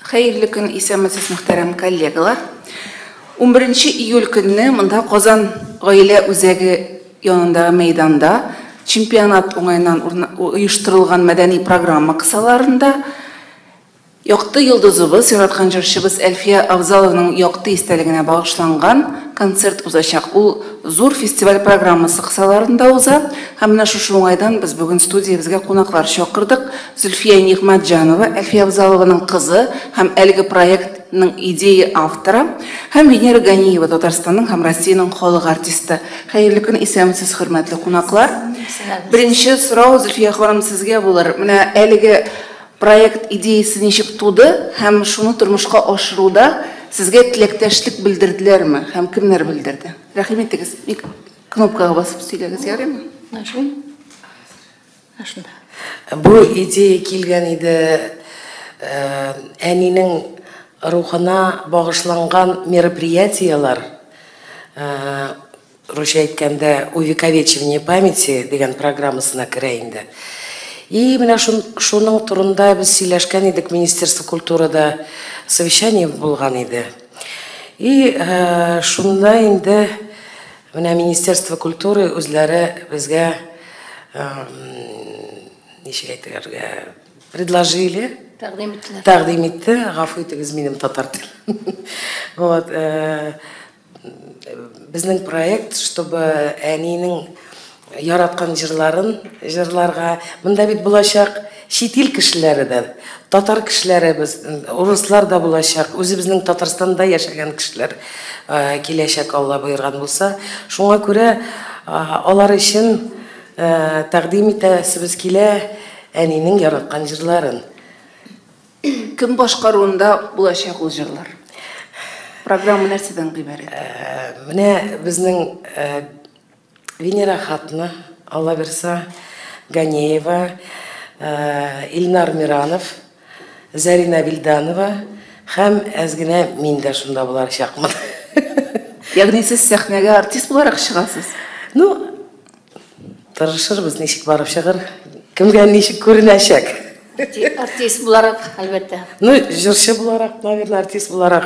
Xeyirli kun исәмсез мөхтәрәм коллегалар. 11 июль көнне монда Казан гаилә үзәге янындагы мәйданда чемпионат уңайынан оештырылган мәдәни программа кысаларында якты йолдызыбыз, яраткан җырчыбыз Әлфия Авзалованың якты истәлегенә багышланган концерт узачак. Ул зур фестиваль программасы кысаларында уза. Һәм менә шушы уңайдан без бүген студиябезгә кунаклар чакырдык. Зөлфия Нигъмәтҗанова, Әлфия Авзалованың кызы һәм әлеге проектның идея авторы, һәм Венера Ганиева, Татарстанның һәм Россиянең халык артисты. Хәерле көн, исәнмесез, хөрмәтле кунаклар. Беренче сорау Зөлфия ханым сезгә булыр. Менә әлеге проект идеясы ничек туды һәм шуны тормышка ашыруда сезгә теләктәшлек белдерделәрме һәм кемнәр белдерде? Рәхим итегез. Кнопкага басып сөйләгез, ярыймы? Бу идея килгән иде әнинең рухына багышланган мероприятиялар, русча әйткәндә увековечивание памяти дигән программасына керә инде. И менә шуның турында без сөйләшкән идек, Министерство культурада совещание булган иде. И шунда инде менә Министерство культуры үзләре безгә ничек әйтергә предложили, тәкъдим итте, гафу итегез минем татар телем. Вот, безнең проект, чтобы әнинең яраткан җырларга, монда бит булачак чит ил кешеләре дә, татар кешеләре, урыслар да булачак, үзебезнең Татарстанда яшәгән кешеләр киләчәк, Алла боерган булса. Шуңа күрә алар өчен тәкъдим итәбез килә әнинең яраткан җырларын. Кем башкаруында булачак ул җырлар? Программа нәрсәдән гыйбарәт? Менә безнең Венера хатны, Алла берса, Ганиева, Илнар Миранов, Зарина Вильданова һәм әзгенә мин дә шунда булачакмын. Ягъни сез сәхнәгә артист буларак чыгасыз? Ну, тырышырбыз, ничек барып чыгыр, кемгә ничек күренәчәк. Артист буларак, әлбәттә. Ну, җырчы буларак, наверное, артист буларак,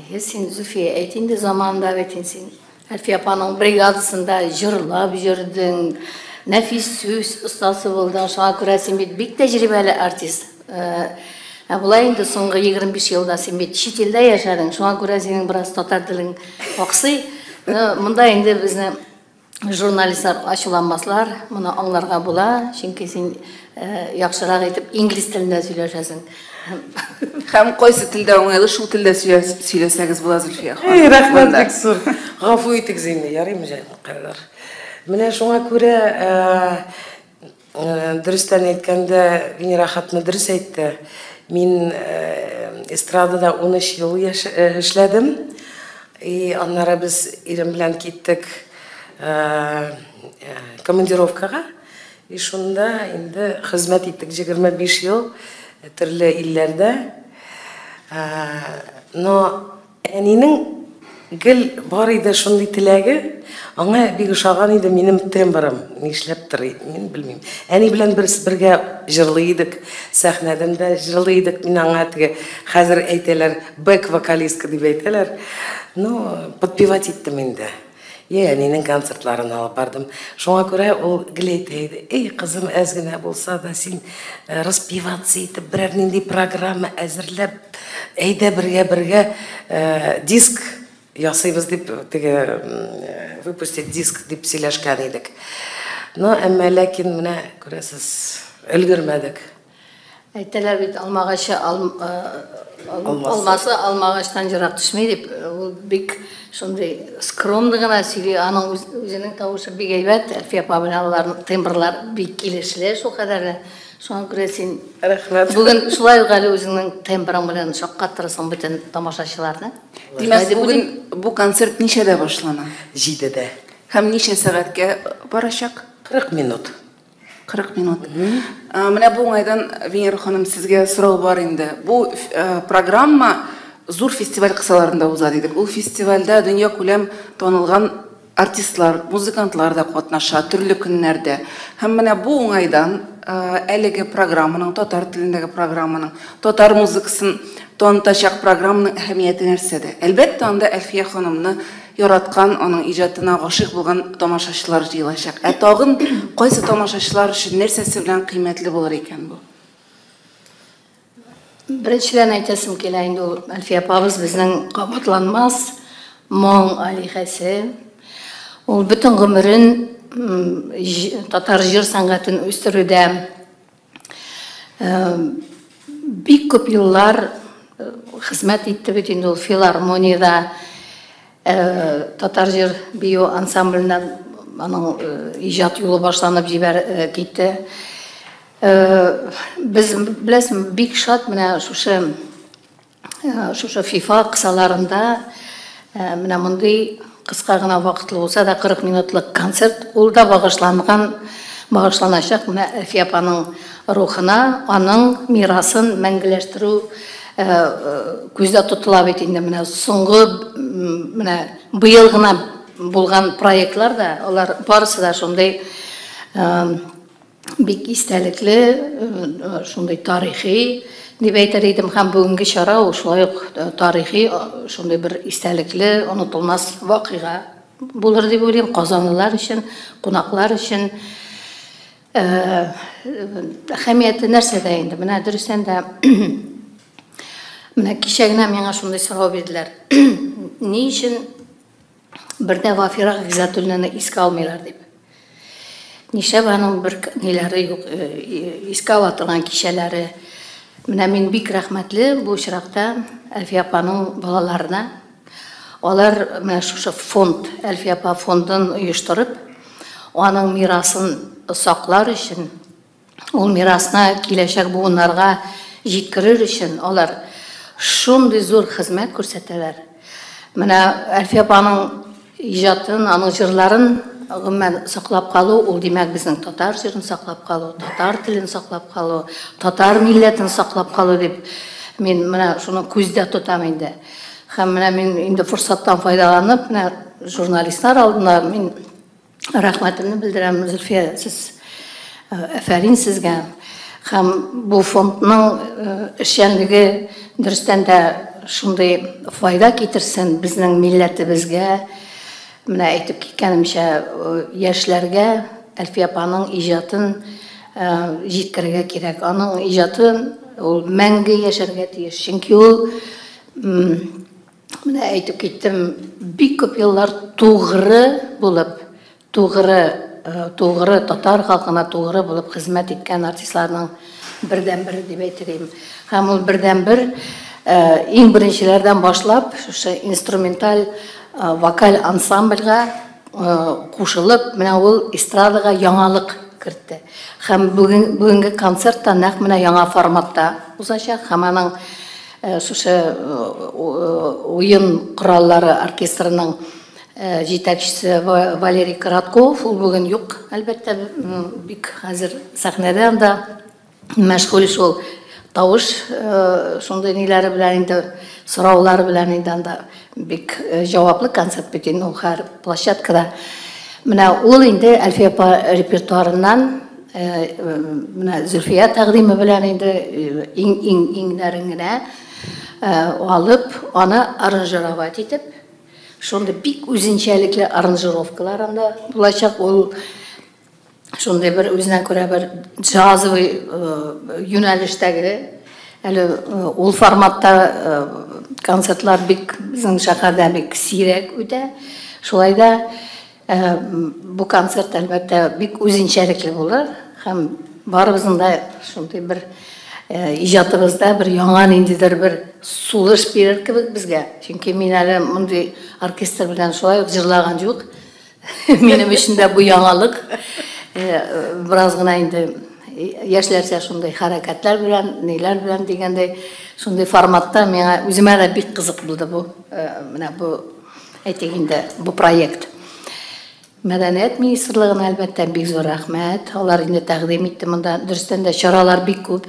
Син, Зульфия, әйтинде заманында бетин син. Әлфия апаның бригадасында җырлап йөрдең, нәфис сүз остасы булдың, шуңа күрә син бит бик тәҗрибәле артист. Булай инде соңгы 25 елда син бит чит илдә яшәдең, шуңа күрә синең бераз татар телең аксый. Монда инде безне журналистлар ачуланмаслар, моны аңларга була, чөнки син яхшырак итеп инглиз телендә сөйләшәсең. Һәм кайсы телдә уңайлы, шул телдә сөйләсәгез була, Зөлфия ханым. Рәхмәт бик зур. Гафу итегез инде, ярыймы җанкайлар. Менә шуңа күрә дөрестән әйткәндә Венера хатны дөрес әйтте. Мин эстрадада 13 ел эшләдем. И аннары без ирем белән киттек командировкага. И шунда инде хезмәт иттек 25 ел. Төрле илләрдә. Но әнинең гел бар иде шундый теләге, аңа бик ошаган иде минем тембрым, нишләптер, мин белмим. Әни белән бергә җырлый идек, сәхнәдә җырлый идек, мин аңа теге хәзер әйтәләр, бэк-вокалистка дип әйтәләр. Ну, подпевать иттем инде. Әнинең концертларын алып бардым. Шуңа күрә ул гел әйтә, эй, кызым, әз генә булса да син распеваться итеп, берәр нинди программа әзерләп, әйдә бергә диск ясыйбыз дип, выпустить диск дип сөйләшкән идек. Но әмма ләкин менә күрәсез, өлгермәдек. Әйтәләр бит, алмагачы алмасы алмагачтан җырак төшмәй дип, ул бик шундый скромный гына сөйли, аның үзенең тавышы бик әйбәт, Әлфия апа белән аларның тембрлар бик килешле, шул кадәрле. Шуңа күрә син рәхмәт. Бүген шулай ук әле үзеңнең тембрың белән шаккаттырасың бөтен тамашачыларны. Димәк, бүген бу концерт ничәдә башлана? 7-дә. Һәм ничә сәгатькә барачак? 40 минут. 40 минут. Менә бу уңайдан, Венера ханым, сезгә сорау бар инде. Бу программа зур фестиваль кысаларында уза дидек. Ул фестивальдә дөнья күләм танылган артистлар, музыкантлар да катнаша төрле көннәрдә. Һәм менә бу уңайдан әлеге программаның, татар телендәге программаның, татар музыкасын танытачак программаның әһәмияте нәрсәдә? Әлбәттә, анда Әлфия ханымны яраткан, аның иҗатына гашыйк булган тамашачылар җыелачак. Тагын кайсы тамашачылар өчен нәрсәсе белән кыйммәтле булыр икән бу? Беренчедән әйтәсем килә инде ул Әлфия апабыз безнең кабатланмас моң алихәсе. Ул бөтен гомерен татар җыр сәнгатен үстерүдә бик күп еллар хезмәт итте бит инде ул филармониядә, татар җыр бию ансамбльнән аның иҗат юлы башланып китте. Без беләсем, бик шат менә шушы FIFA кысаларында менә мондый кыска гына вакытлы булса да 40 минутлык концерт ул да багышланачак менә Әлфия апаның рухына, аның мирасын мәңгеләштерү күздә тотыла бит инде. Менә соңгы менә быел гына булган проектлар да, алар барысы да шундый бик истәлекле, шундый тарихи дип әйтер идем, һәм бүгенге чара ул шулай ук тарихи, шундый бер истәлекле, онытылмас вакыйга булыр дип уйлыйм казанлылар өчен, кунаклар өчен. Әһәмияте нәрсәдә инде? Менә дөрестән дә менә кичә генә миңа шундый сорау бирделәр. Ни өчен бердә Вафира Гизатуллинаны искә алмыйлар дип. Нишләп аның бер ниләре юк, искә ала торган кичәләре. Менә мин бик рәхмәтле бу очракта Әлфия апаның балаларына. Алар менә шушы фонд, Әлфия апа фондын оештырып, аның мирасын саклар өчен, ул мирасына киләчәк буыннарга җиткерер өчен алар шундый зур хезмәт күрсәтәләр. Менә Әлфия апаның иҗатын, аның җырларын гомумән саклап калу, ул димәк безнең татар җырын саклап калу, татар телен саклап калу, татар милләтен саклап калу дип мин менә шуны күздә тотам инде. Һәм менә мин инде форсаттан файдаланып, менә журналистлар алдында мин рәхмәтемне белдерәм, Зөлфия, сез афәрин сезгә. Һәм бу фондның эшчәнлеге дөрестән дә шундый файда китерсен безнең милләтебезгә. Менә әйтеп киткәнемчә, яшьләргә Әлфия апаның иҗатын җиткерергә кирәк. Аның иҗатын ул мәңге яшәргә тиеш. Чөнки ул менә әйтеп киттем, бик күп еллар тугры булып, тугры татар халкына тугры булып хезмәт иткән артистларның бердән-бер дип әйтәм. Һәм ул бердән-бер иң беренчеләрдән башлап шушы инструменталь вокаль ансамбльга кушылып, менә ул эстрадага яңалык кертте. Һәм бүгенге концертта нәкъ менә яңа форматта узачак. Һәм аның шушы уен кораллары оркестрының җитәкчесе Валерий Коротков, ул бүген юк, әлбәттә, бик хәзер сәхнәдә анда мәшгуль шул тавыш шундый ниләре белән инде, сораулары белән инде анда бик җаваплы концерт бит инде ул һәр площадкада. Менә ул инде Әлфия апа репертуарыннан менә Зөлфия тәкъдиме белән инде иң генә алып, аны аранжировать итеп, шундый бик үзенчәлекле аранжировкалар анда булачак. Ул шундый бер үзенә күрә бер джазовый юнәлештәге, әле ул форматта концертлар бик безнең шәһәрдә бик сирәк үтә. Шулай да бу концерт әлбәттә бик үзенчәлекле булыр. Һәм барыбызның да шундый бер иҗатыбызда бер яңа ниндидер бер сулыш бирер кебек безгә. Чөнки мин әле мондый оркестр белән шулай ук җырлаган юк. Минем өчен дә бу яңалык. Бераз гына инде яшьләрчә шундый хәрәкәтләр белән, ниләр белән дигәндәй, шундый форматта миңа үземә дә бик кызык булды бу. Менә бу әйтик инде бу проект. Мәдәният министрлыгына әлбәттә бик зур рәхмәт. Алар инде тәкъдим итте монда. Дөрестән дә чаралар бик күп.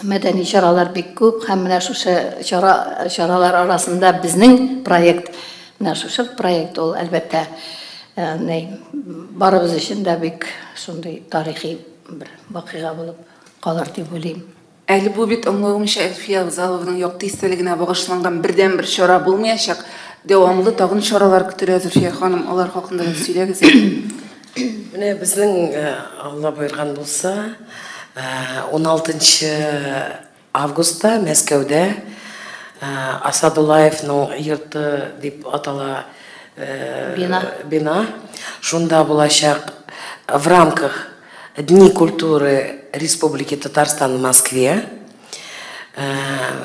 Мәдәни чаралар бик күп. Һәм менә шушы чаралар арасында безнең проект Менә шушы проект ул әлбәттә барыбыз өчен дә бик шундый тарихи бер вакыйга булып калыр дип уйлыйм. Әле бу бит аңлавымча Әлфия Авзалованың якты истәлегенә багышланган бердән-бер чара булмаячак. Дәвамлы тагын чаралар көтелә, Зөлфия ханым, алар хакында да сөйләгез. Менә безнең Алла боерган булса, 16 августта Мәскәүдә Асадуллаевның йорты дип атала бина. Шунда булачак в рамках Дни культуры Республики Татарстан в Москве.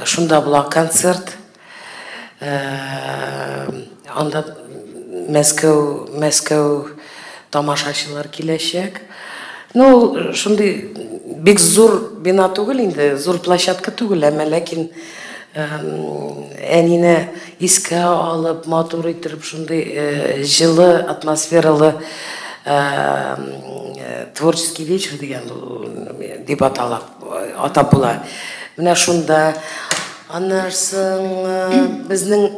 Шунда була концерт. Анда Мәскәү тамашачылар киләчәк. Ну, шундый бик зур бина түгел инде, зур площадка түгел, әмма ләкин әнине искә алып, матур итеп шундый җылы, атмосфералы творческий вечер дигән дип атап була. Менә шунда аннан безнең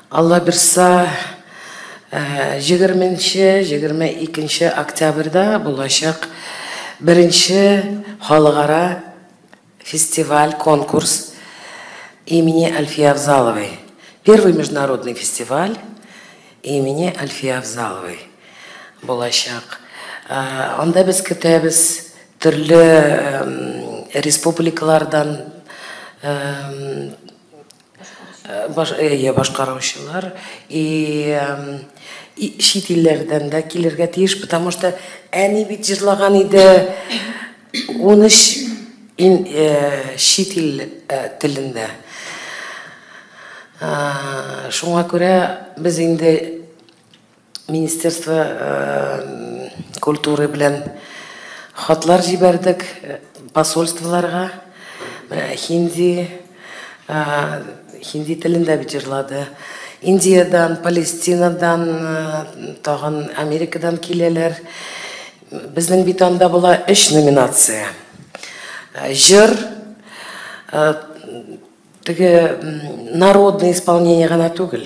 Алла бирса 20-22 октябрьдә булачак беренче халыкара фестиваль, конкурс имени Альфии Авзаловой. Первый международный фестиваль имени Альфии Авзаловой булачак. Анда без көтәбез төрле республикалардан башкаручылар и чит илләрдән дә килергә тиеш, потому что әни бит җырлаган иде 13 чит ил телендә. Шуңа күрә без инде Министерство культуры белән хатлар җибәрдек посольстволарга. Хинди телендә бит җырлады. Индиядан, Палестинадан, тагын Америкадан киләләр. Безнең бит анда була 3 номинация. Җыр, теге народное исполнение гына түгел.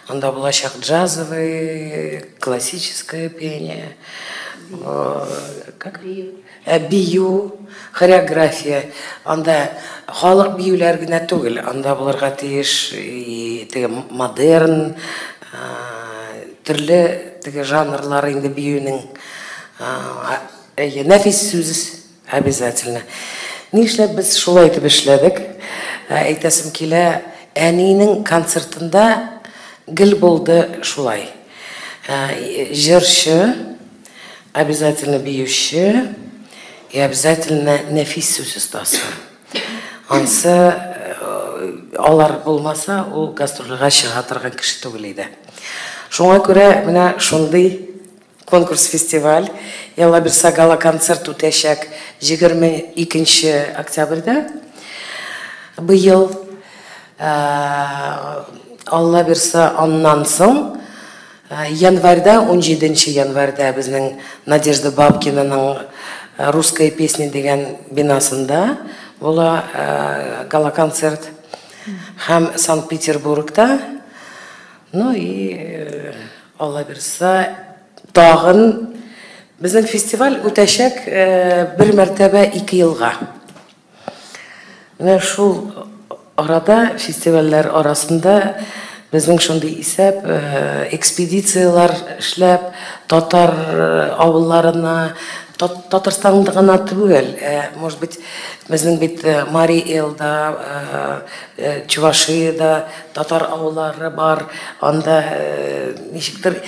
Анда булачак джазовый, классическое пение, бию, хореография. Анда халык биюләр генә түгел, анда булырга тиеш теге модерн, төрле теге жанрлар инде биюнең. Нәфис сүз обязательно. Нишләп без шулай итеп эшләдек? Әйтәсем килә, әнинең концертында гел булды шулай. Җырчы, обязательно биючы и обязательно нәфис сүз остасы. Ансы алар булмаса, ул гастрольгә чыга торган кеше түгел иде. Шуңа күрә менә шундый конкурс-фестиваль, Алла бирса гала-концерт үтәчәк 22 октябрьдә. Быел Алла бирса аннан соң январьда, 17 январьда безнең Надежда Бабкинаның русская песня дигән бинасында була гала-концерт һәм Санкт-Петербургта. Ну и Алла бирса тагын безнең фестиваль үтәчәк бер мәртәбә 2 елга. Менә шул арада фестивальләр арасында безнең шундый исәп экспедициялар эшләп татар авылларына, Татарстанда гына түгел, может быть, безнең бит Мари Элда, Чувашиядә татар авыллары бар, анда ничектер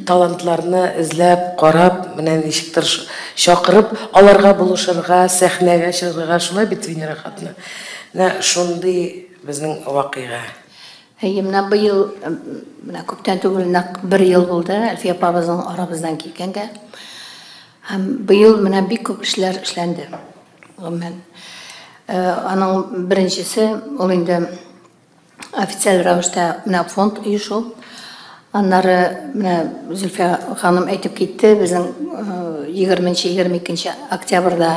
талантларны эзләп, карап, менә ничектер чакырып, аларга булышырга, сәхнәгә чыгарга, шулай бит Венера хатны. Менә шундый безнең вакыйга. Менә быел, менә күптән түгел, нәкъ 1 ел булды Әлфия апабызның арабыздан килгәнгә. Һәм быел менә бик күп эшләр эшләнде. Аның беренчесе, ул инде официаль рәвештә менә фонд оешу. Аннары менә Зөлфия ханым әйтеп китте, безнең 20-22 октябрьдә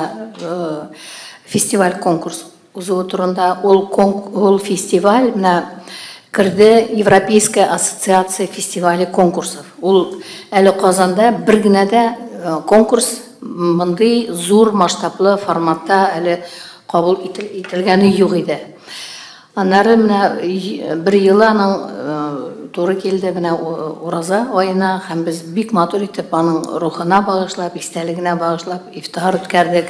фестиваль конкурс узу турында. Ул фестиваль менә кірді Европейская ассоциация фестиваля конкурсов. Ол әлі Қазанда бір генә конкурс мындай зур масштаблы форматта әлі қабыл ителгәне юк иде. Аннары менә бір елы аның туры келді менә Ураза айына, һәм без бик матур итеп аның рухына багышлап, истәлегенә багышлап ифтар үткәрдек.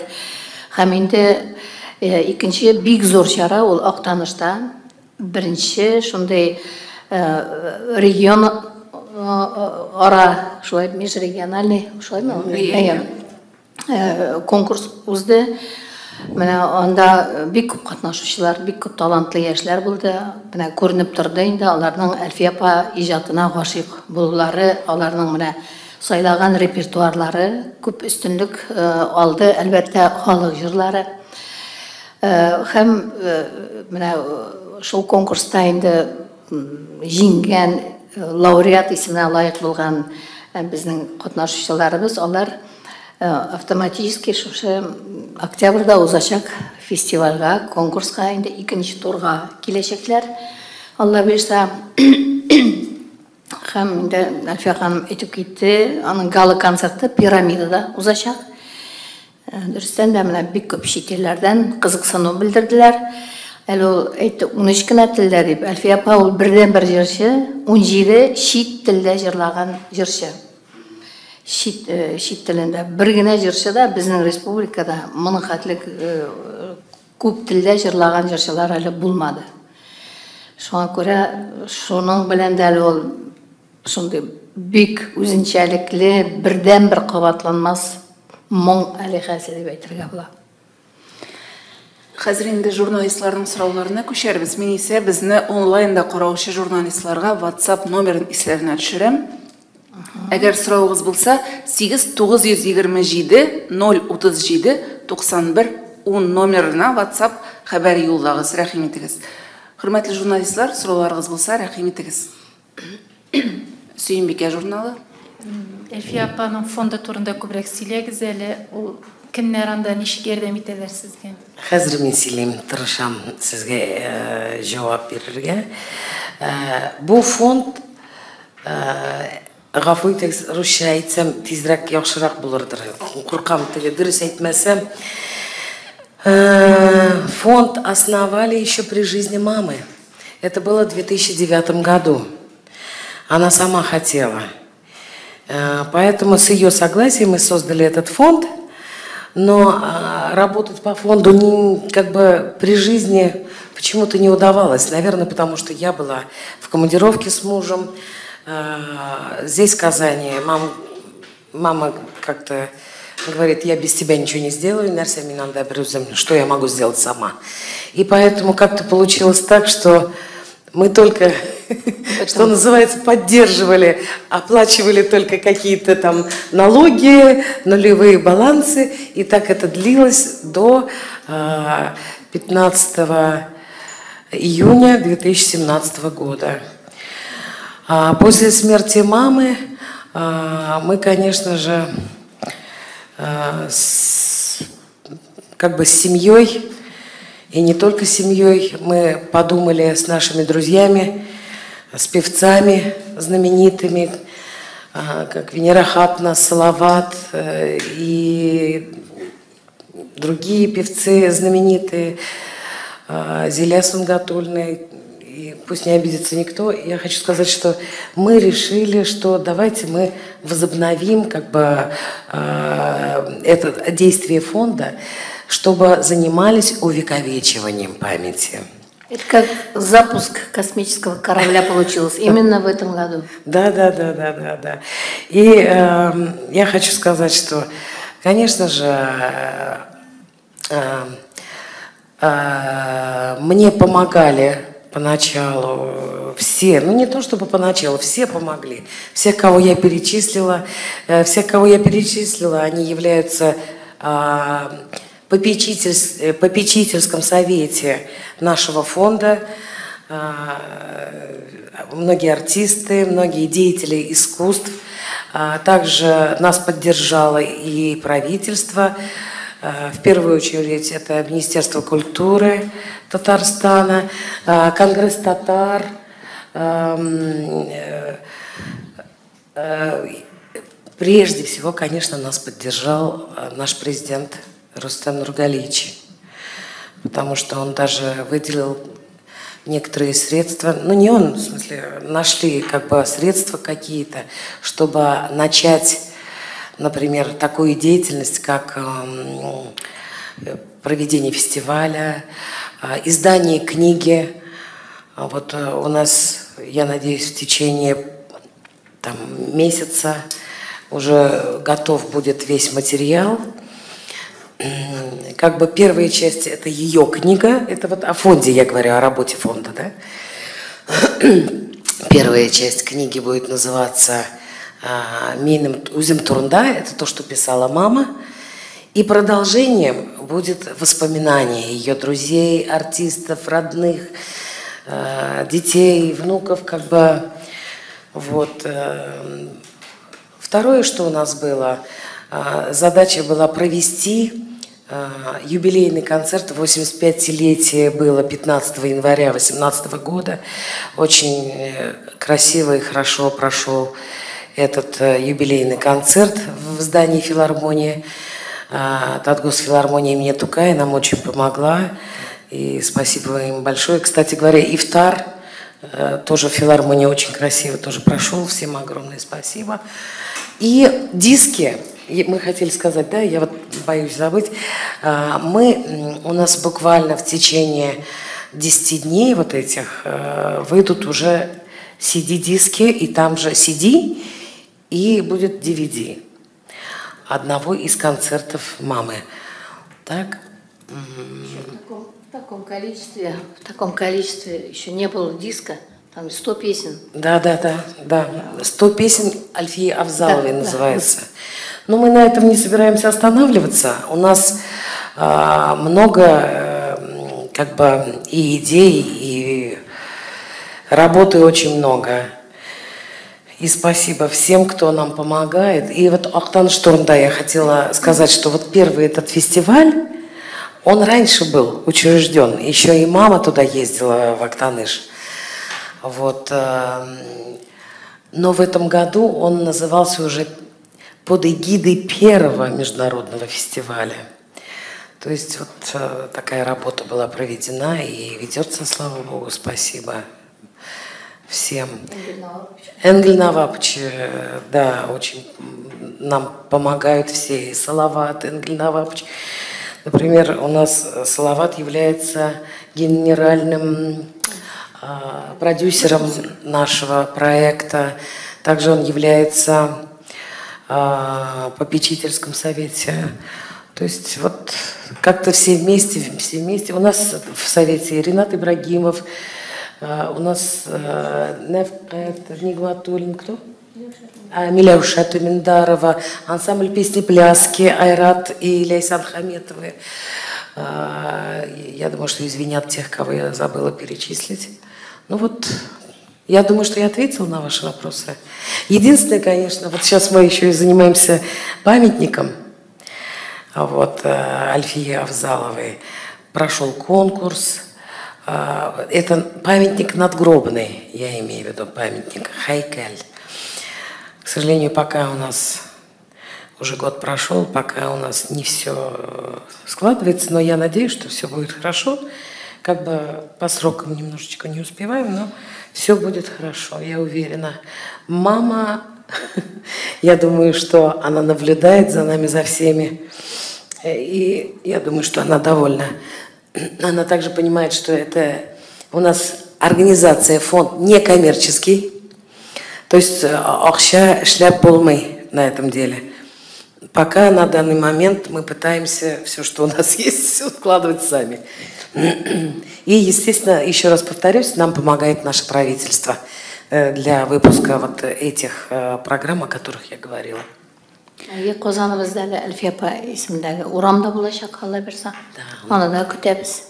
Һәм инде икенче бик зур чара ул Актанышта. Беренче шундай регион ара, шулай межрегиональный, шулаймы? Конкурс узды. Менә анда бик күп катнашучылар, бик күп талантлы яшьләр булды. Менә күренеп торды инде аларның Әлфия апа иҗатына гашыйк булулары, аларның менә сайлаган репертуарлары күп өстенлек алды, әлбәттә халык җырлары. Һәм менә шул конкурста инде җиңгән лауреат исеменә лаек булган безнең катнашучыларыбыз, алар автоматически шушы октябрьдә узачак фестивальгә, конкурска инде икенче турга киләчәкләр. Алла бирсә, һәм инде Әлфия ханым әйтеп китте, аның гала концерты Пирамидада узачак. Дөрестән дә менә бик күп чит илләрдән кызыксыну белдерделәр. Әле ул әйтте 13 кенә телдә дип. Әлфия апа ул бердән-бер җырчы, 17 чит телдә җырлаган җырчы. Чит телендә бер генә җырчы да безнең республикада моның хәтлек күп телдә җырлаган җырчылар әле булмады. Шуңа күрә шуның белән дә ул шундый бик үзенчәлекле, бердән-бер кабатланмас моң әлихәсе дип әйтергә була. Хәзер инде журналистларның сорауларына күчәрбез. Мин исә безне онлайнда караучы журналистларга WhatsApp номерын исләренә төшерәм. Әгәр сорауыгыз булса, 8927 037 91 10 номерына WhatsApp хәбәр юллагыз, рәхим итегез. Хөрмәтле журналистлар, сорауларыгыз булса, рәхим итегез. Сөембикә журналы. Әлфия апаның фонды турында күбрәк сөйләгез әле. Ул кемнәр анда ничек ярдәм итәләр сезгә? Хәзер мин сөйлим, тырышам сезгә җавап бирергә. Бу фонд гафу итегез, русча әйтсәм тизрәк яхшырак булырдыр. Куркам теге дөрес әйтмәсәм. Фонд основали еще при жизни мамы. Это было в 2009 году. Она сама хотела. Поэтому с ее согласия мы создали этот фонд. Но работать по фонду как бы при жизни почему-то не удавалось. Наверное, потому что я была в командировке с мужем. Здесь, в Казани, мама как-то говорит, я без тебя ничего не сделаю, что я могу сделать сама. И поэтому как-то получилось так, что мы только, что называется, поддерживали, оплачивали только какие-то там налоги, нулевые балансы. И так это длилось до 15 июня 2017 года. После смерти мамы мы, конечно же, как бы с семьей, и не только с семьей, мы подумали с нашими друзьями, с певцами знаменитыми, как Венера Хатна, Салават и другие певцы знаменитые, Зиля Сунгатульна. И пусть не обидится никто, я хочу сказать, что мы решили, что давайте мы возобновим как бы это действие фонда, чтобы занимались увековечиванием памяти. Это как запуск космического корабля получилось именно в этом году. Да. И я хочу сказать, что, конечно же, мне помогали поначалу все, ну не то чтобы поначалу, все помогли. Все, кого я перечислила, они являются в попечительском совете нашего фонда. Многие артисты, многие деятели искусств. Также нас поддержало и правительство. В первую очередь это Министерство культуры Татарстана, Конгресс татар, Прежде всего, конечно, нас поддержал наш президент Рустем Нургалиевич, потому что он даже выделил некоторые средства, ну не он, в смысле, нашли как бы средства какие-то, чтобы начать, например, такую деятельность, как проведение фестиваля, издание книги. Вот у нас, я надеюсь, в течение месяца уже готов будет весь материал. Как бы первая часть — это ее книга, это вот о фонде, я говорю, о работе фонда, да? Первая часть книги будет называться «Миним узим турунда», это то, что писала мама. И продолжением будет воспоминания ее друзей, артистов, родных, детей, внуков, как бы. Вот. Второе, что у нас было, задача была провести юбилейный концерт. 85-летие было 15 января 2018 года. Очень красиво и хорошо прошел этот юбилейный концерт в здании филармонии. Татгосфилармония имени Тукая нам очень помогла. И спасибо им большое. Кстати говоря, ифтар тоже в филармонии очень красиво тоже прошел. Всем огромное спасибо. И диски, мы хотели сказать, да, я вот боюсь забыть, у нас буквально в течение 10 дней вот этих выйдут уже CD-диски, и там же CD, и будет DVD одного из концертов мамы. Так? В таком количестве еще не было диска. Там 100 песен. Да. 100 песен Альфии Авзаловой называется. Но мы на этом не собираемся останавливаться. У нас много как бы и идей, и работы очень много. И спасибо всем, кто нам помогает. И вот Актаныш турында я хотела сказать, что вот первый этот фестиваль, он раньше был учрежден. Еще и мама туда ездила, в Актаныш. Вот. Но в этом году он назывался уже под эгидой первого международного фестиваля. То есть вот такая работа была проведена и ведется, слава Богу, спасибо всем. Энгель Навапыч, да, очень нам помогают все. И Салават, Энгель Навапыч. Например, у нас Салават является генеральным продюсером нашего проекта. Также он является в попечительском совете. То есть вот как-то все вместе. У нас в совете Ринат Ибрагимов, у нас Нигматуллин, кто? Миляуша Туминдарова, ансамбль песни-пляски Айрат и Ляйсан Хаметовы. Я думаю, что извинят тех, кого я забыла перечислить. Ну вот, я думаю, что я ответила на ваши вопросы. Единственное, конечно, вот сейчас мы еще и занимаемся памятником. Вот, Альфии Авзаловой прошел конкурс. Это памятник надгробный, я имею в виду памятник Хайкаль. К сожалению, пока у нас уже год прошел, пока у нас не все складывается, но я надеюсь, что все будет хорошо. Как бы по срокам немножечко не успеваем, но все будет хорошо, я уверена. Мама, я думаю, что она наблюдает за нами, за всеми, и я думаю, что она довольна. Она также понимает, что это у нас организация, фонд некоммерческий, то есть акча шляп болмай на этом деле. Пока на данный момент мы пытаемся все, что у нас есть, все вкладывать сами. И, естественно, еще раз повторюсь, нам помогает наше правительство для выпуска вот этих программ, о которых я говорила. Qozonimizda Alfiya opa ismidagi uramda bo'lacak, Alloh bersa. Оны да көтәбез.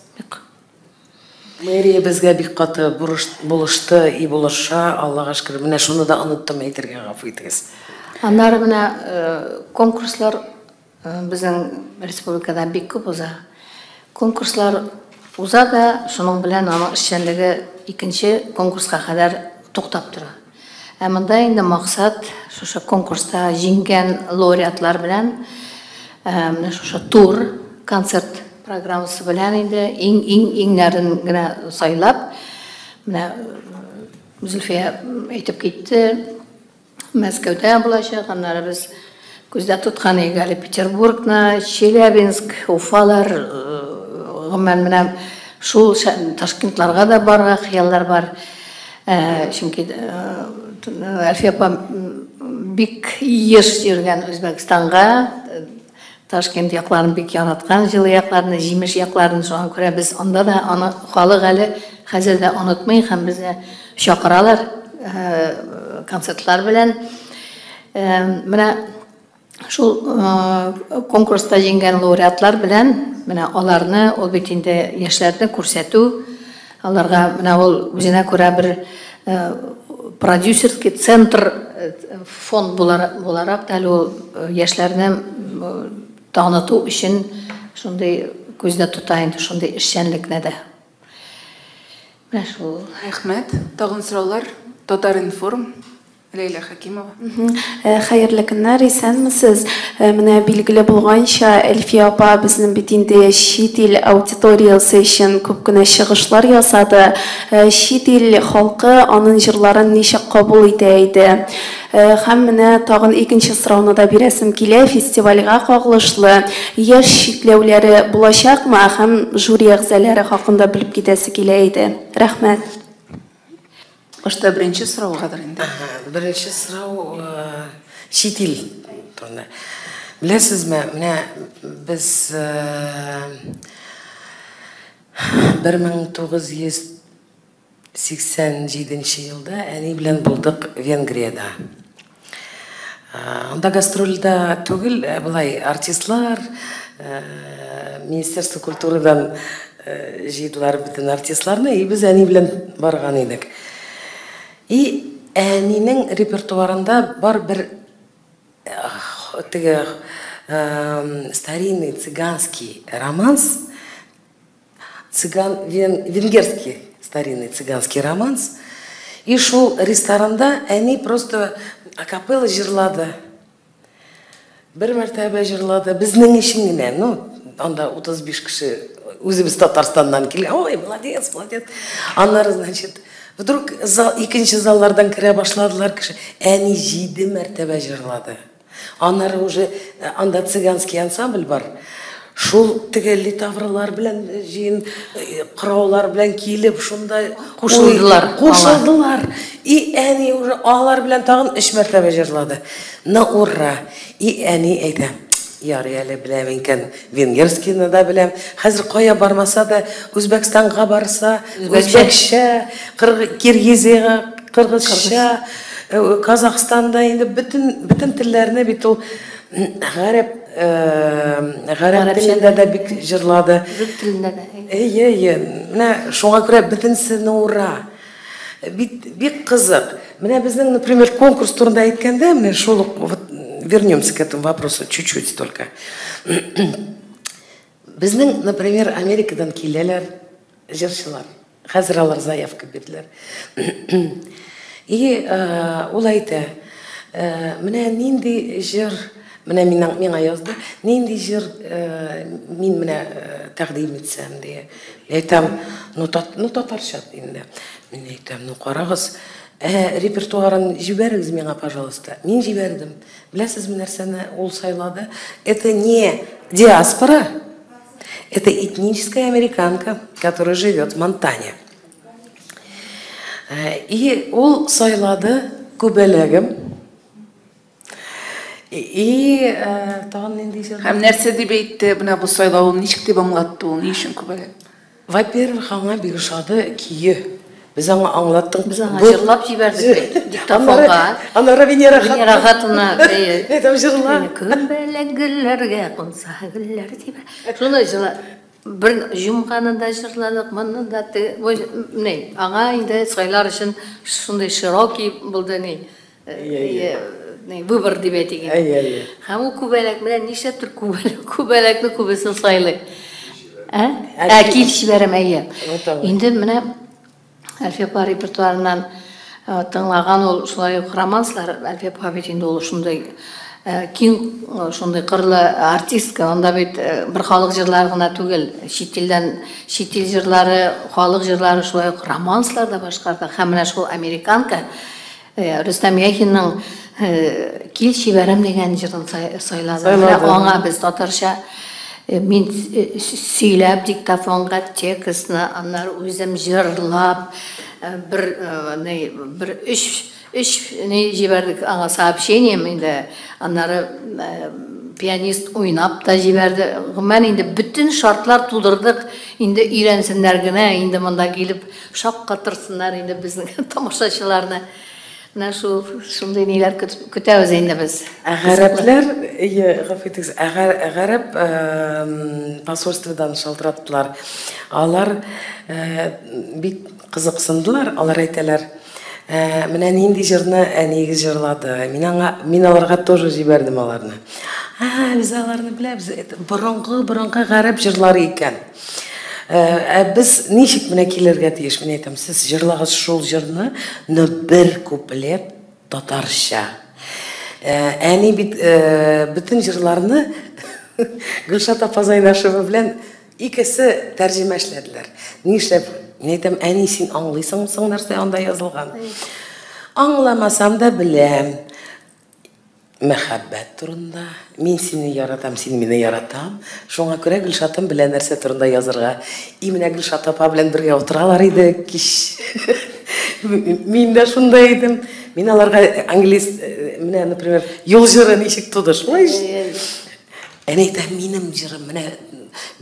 Мэрия безгә бик каты булышты и булыша, Аллага шөкер. Менә шуны да оныттым әйтергә, гафу итегез. Аннары менә конкурслар безнең республикада бик күп уза. Конкурслар уза да, шуның белән аның эшчәнлеге икенче конкурска кадәр туктап тора. Ә монда инде максат шушы конкурста җиңгән лауреатлар белән менә шушы тур концерт программасы белән инде иңнәрен генә сайлап, менә Зөлфия әйтеп китте, Мәскәүдә булачак, аннары без күздә тоткан әле Петербургны, Челябинск, Уфалар, гомумән менә шул Ташкентларга да барга хыяллар бар. Чөнки Әлфия апа бик еш йөргән Үзбәкстанга, Ташкент якларын бик яраткан, җылы якларны, җимеш якларын, шуңа күрә без анда да аны халык әле хәзер дә онытмый һәм безне чакыралар концертлар белән. Менә шул конкурста җиңгән лауреатлар белән менә аларны, ул бит инде яшьләрне күрсәтү, аларга менә ул үзенә күрә бер продюсерский центр фонд буларак та ул яшьләрне таныту өчен шундый күздә тота инде шундый эшчәнлекне дә. Менә шул. Рәхмәт. Тагын сораулар. Татар-информ. Ләйлә Хәкимова. Хәерле көннәр, исәнмесез? Менә билгеле булганча, Әлфия апа безнең бит инде чит ил аудиториясы өчен күп кенә чыгышлар ясады. Чит ил халкы аның җырларын ничек кабул итә иде? Һәм менә тагын икенче сорауны да бирәсем килә, фестивальгә кагылышлы яшь чикләүләре булачакмы һәм жюри әгъзалары хакында белеп китәсе килә иде. Рәхмәт. Башта беренче сораугадыр инде. Беренче сорау чит ил турында. Беләсезме, менә без 1987 елда әни белән булдык Венгриядә. Анда гастрольдә түгел, булай артистлар, Министерство культурадан җыйдылар бөтен артистларны, и без әни белән барган идек. И әнинең репертуарында бар бер старинный цыганский романс, венгерский старинный цыганский романс. И шул ресторанда әни просто акапелла җырлады. Бер мәртәбә җырлады. Безнең өчен генә, анда 35 кеше үзебез Татарстаннан килгән. Ой, молодец, молодец. Аннары, значит, вдруг икенче заллардан керә башладылар кеше. Әни 7 мәртәбә җырлады. Аннары уже анда цыганский ансамбль бар. Шул теге литаврлар белән җыен, кыраулар белән килеп, шунда кушылдылар. И әни уже алар белән тагын 3 мәртәбә җырлады. На ура! И әни әйтә: "Ярый әле беләм икән, венгерскийны да беләм. Хәзер кая бармаса да, Үзбәкстанга барса, үзбәкчә, Киргизиягә кыргызча, Казахстанда инде бөтен телләрне бит ул гарәп телендә дә бик җырлады. Рус телендә дә. Менә шуңа күрә бөтенсене ура. Бик кызык. Менә безнең, например, конкурс турында әйткәндә, менә шул вернемся к этому вопросу чуть-чуть только. Безнең, например, Америкадан киләләр җырчылар. Хәзер алар заявка бирделәр. И ул әйтә: "Менә нинди җыр, менә миңа язды, нинди җыр мин менә тәкъдим итсәм" ди. Әйтәм: "Татарча инде". Мин әйтәм: "Карагыз, репертуарын җибәрегез миңа, пожалуйста". Мин җибәрдем. Беләсезме нәрсәне ул сайлады? Это не диаспора, это этническая американка, которая живет в Монтане. И ул сайлады күбәләгем. И тагын нинди җыр? Һәм нәрсә дип әйтте, менә бу сайлау ничек дип аңлатты ул, ни өчен күбәләк? Во-первых, аңа бик ошады кие. Без аңа аңлаттык. Без аңа җырлап җибәрдек диктофонга. Аннары Венера хатына әйтәм җырлар. Күбәләк гөлләргә кунса гөлләр дип. Шуны җырлар. Бер җумганында җырладык, монда не, аңа инде сайлар өчен шундый широкий булды выбор дип әйтегез. Һәм ул күбәләк белән нишләптер күбәләкне күбесен сайлый. Кил җибәрәм әйе. Инде менә Әлфия апа репертуарынан тыңлаған ул шулай ук романслар. Әлфия апа бит инде ул шундай киң, шундай кырлы артистка. Анда бит бер халык җырлары гына түгел, чит ил җырлары, халык җырлары, шулай ук романслар да башкарды. Һәм менә шул американка Рөстәм Яхинның «Кил шибәрем» дигән җырын сайлады. Аңа без татарча мин сөйләп диктофонга текстны, аннары үзем җырлап, бер өч җибәрдек аңа сообщение инде, аннары пианист уйнап та җибәрде. Гомумән инде бүтән шартлар тудырдык, инде өйрәнсеннәр генә, инде монда килеп шаккатырсыннар инде безнең тамашачыларны. Менә шундай ниләр көтәбез инде без. Гарәпләр, гафитегез, гарәп посольстводан шалтыраттылар. Алар бик кызыксындылар, алар әйтәләр. Менә нинди җырны әнигез җырлады. Мин аларга тоже җибәрдем аларны. Без аларны беләбез. Борынгы гарәп җырлары икән. Без ничек менә килергә тиеш? Мин әйтәм, сез җырлагыз шул җырны, но бер куплет татарча. Әни бит бүтән җырларны Гөлшат апа Зайнашева белән икесе тәрҗемә эшләделәр. Нишләп? Мин әйтәм, әни, син аңлыйсыңмы нәрсә анда язылган? Аңламасам да беләм. Мәхәббәт турында. Мин сине яратам, син мине яратам. Шуңа күрә Гөлшатым белән нәрсә турында язырга. И менә Гөлшат апа белән бергә утыралар иде кич. Мин дә шунда идем. Мин аларга англис, менә, например, юл җыры ничек туды, шулай. Әни әйтә, минем җырым менә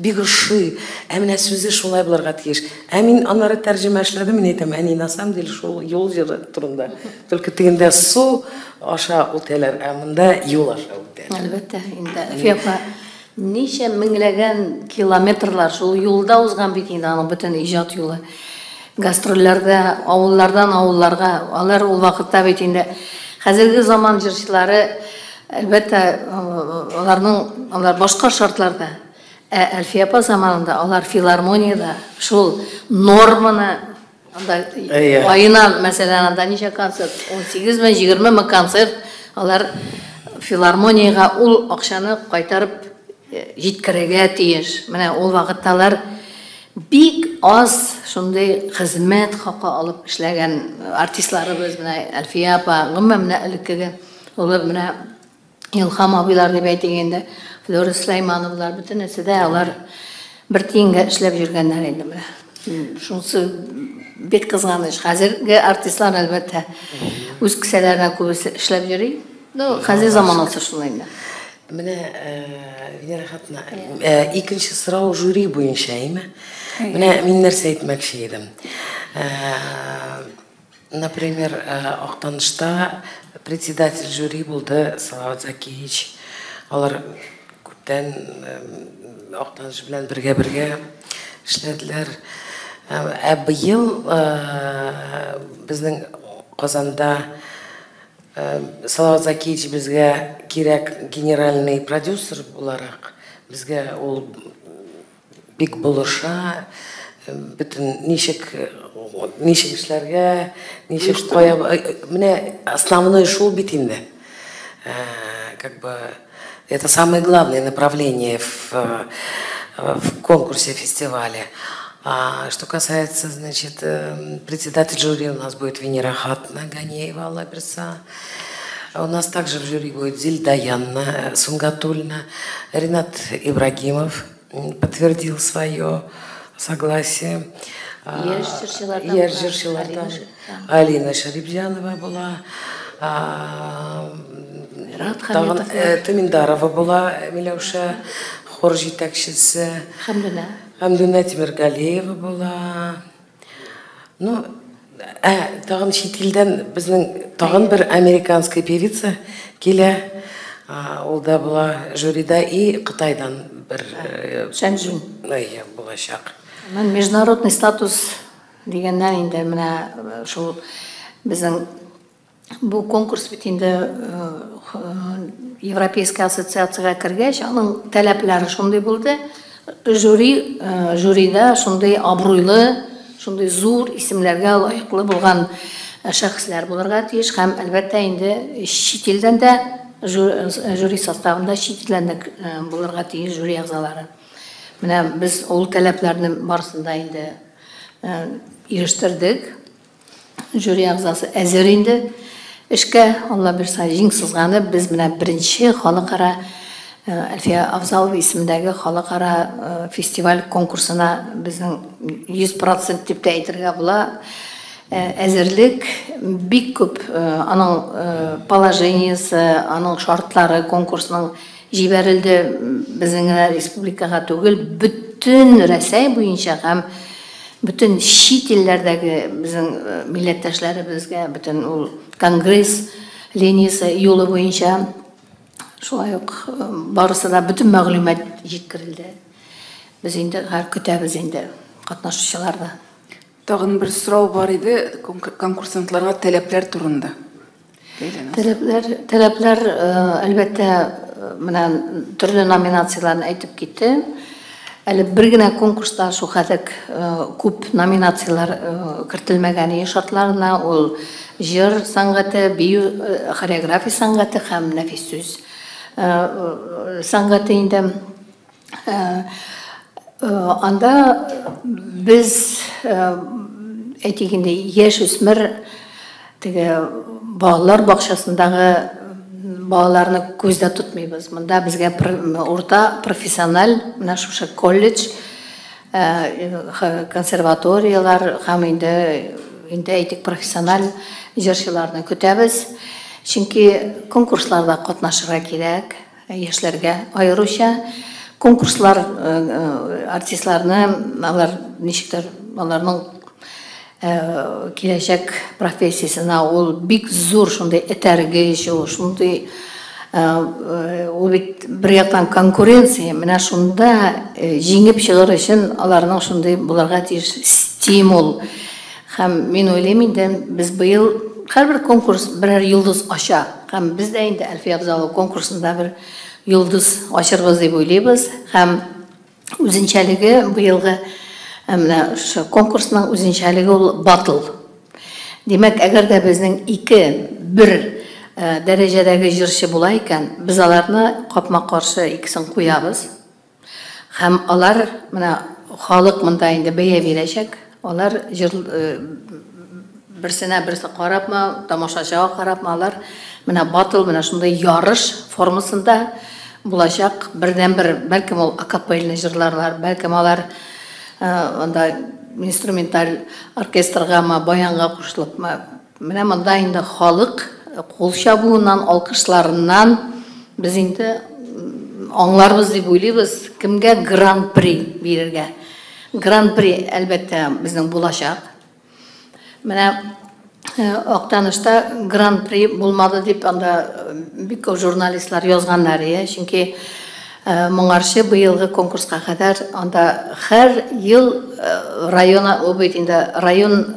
бик ошый, менә сүзе шулай булырга тиеш. Мин аннары тәрҗемә эшләдем, мин әйтәм, әни, на самом деле шул юл җыры турында. Только тегендә су аша үтәләр, монда юл аша үтәләр. Әлбәттә, инде Әлфия апа ничә меңләгән километрлар шул юлда узган бит инде аның бөтен иҗат юлы. Гастрольләрдә, авыллардан авылларга, алар ул вакытта бит инде хәзерге заман җырчылары, әлбәттә, алар башка шартларда. Әлфия апа заманында алар филармонияда шул норманы айына, мәсәлән, анда ничә концерт, 18 мен 20 мен концерт, алар филармонияга ул акчаны кайтарып җиткерергә тиеш. Менә ул вакытталар бик аз шундай хезмәт хакы алып эшләгән артистларыбыз, менә Әлфия апа, гомумән менә элеккеге улы менә Илһам абыйлар дип әйтгәндә, Флора Сулаймановлар бөтенесе дә алар бер тиенгә эшләп йөргәннәр инде менә. Шунысы бик кызганыч. Хәзерге артистлар әлбәттә үз кесәләренә күбесе эшләп йөри. Хәзер заманасы шулай инде. Менә Венера хатна, икенче сорау жюри буенча, әйме? Менә мин нәрсә әйтмәкче идем. Например, Актанышта председатель жюри булды Салават Закиевич. Алар күптән Актаныш белән бергә эшләделәр. Быел безнең Казанда Салават Закиевич безгә кирәк генеральный продюсер буларак. Безгә ул бик булыша, бөтен ничек эшләргә, ничек кая, менә основной шул бит инде. Как бы это самое главное направление в конкурсе, фестивале. А что касается, значит, председатель жюри у нас будет Венера Хатна Ганеева, Алла Берса. У нас также в жюри будет Зильда Янна Сунгатульна. Ринат Ибрагимов подтвердил свое согласие. Ержершилардан Алина Шарибжанова была. Тыминдарова была, Миләүшә хор җитәкчесе. Хамдуна Тимергалиева была. Ну, тагын чит илдән безнең тагын бер американская певица килә. Ул да была жюрида, и Кытайдан бер Шэньчжун булачак. Международный статус дигәннән инде менә шул безнең бу конкурс бит инде Европейская ассоциациягә кергәч, аның таләпләре шундый булды. Жюрида шундый абруйлы, шундай зур исемләргә лайыклы булган шәхесләр булырга тиеш һәм әлбәттә инде чит илдән дә жюри составында чит илдән дә булырга тиеш жюри әгъзалары. Менә без ул таләпләрне барысында инде ирештердек. Жюри әгъзасы әзер инде. Эшкә Алла бирсә җиң сызганып, без менә беренче халыкара Әлфия Авзалова исемендәге халыкара фестиваль конкурсына безнең 100% дип тә әйтергә була. Әзерлек бик күп аның положениесе, аның шартлары конкурсның җибәрелде безнең республикага түгел, бөтен Рәсәй буенча һәм бөтен чит илләрдәге безнең милләттәшләребезгә, бөтен ул конгресс линиясе юлы буенча шулай ук барысы да бөтен мәгълүмат җиткерелде. Без инде көтәбез инде катнашучыларда. Тагын бер сорау бар иде конкурсантларга таләпләр турында. Таләпләр әлбәттә менә төрле номинацияларны әйтеп китте. Әле бер генә конкурста шу хәтлек күп номинациялар кертелмәгән шартларына, ул җыр сәнгате, бию, хореография сәнгате һәм нәфис сүз сәнгате инде. Анда без әйтик инде яшь үсмер теге балалар бакчасындагы балаларны күздә тотмыйбыз. Монда безгә урта профессиональ, менә шушы колледж, консерваториялар һәм инде әйтик профессиональ җырчыларны көтәбез. Чөнки конкурсларда катнашырга кирәк яшьләргә аеруча. Конкурслар артистларны, алар ничектер, аларның киләчәк профессиясына ул бик зур шундай этәргеч, шундай ул бит бер яктан конкуренция, менә шунда җиңеп чыгыр өчен аларның шундай булырга тиеш стимул. Һәм мин уйлыйм инде, без быел һәрбер конкурс берәр йолдыз ача. Һәм без дә инде Әлфия Авзалова конкурсында бер йолдыз ачырбыз дип уйлыйбыз. Һәм үзенчәлеге быелгы менә шу конкурсның үзенчәлеге ул батл. Димәк, әгәр дә безнең бер дәрәҗәдәге җырчы була икән, без аларны капма-каршы икесен куябыз. Һәм алар менә халык монда инде бәя бирәчәк. Алар берсенә берсе карапмы, тамашачыга карапмы, алар менә батл, менә шундай ярыш формасында булачак. Бердән-бер, бәлкем ул акапельный җырларлар, бәлкем алар анда инструменталь оркестргамы, баянга кушылыпмы. Менә монда инде халык кул чабуыннан, алкышларыннан без инде аңларбыз дип уйлыйбыз, кемгә гран-при бирергә. Гран-при әлбәттә безнең булачак. Менә Актанышта гран-при булмады дип анда бик күп журналистлар язганнар, чөнки моңарчы быелгы конкурска кадәр анда һәр ел района, ул бит инде район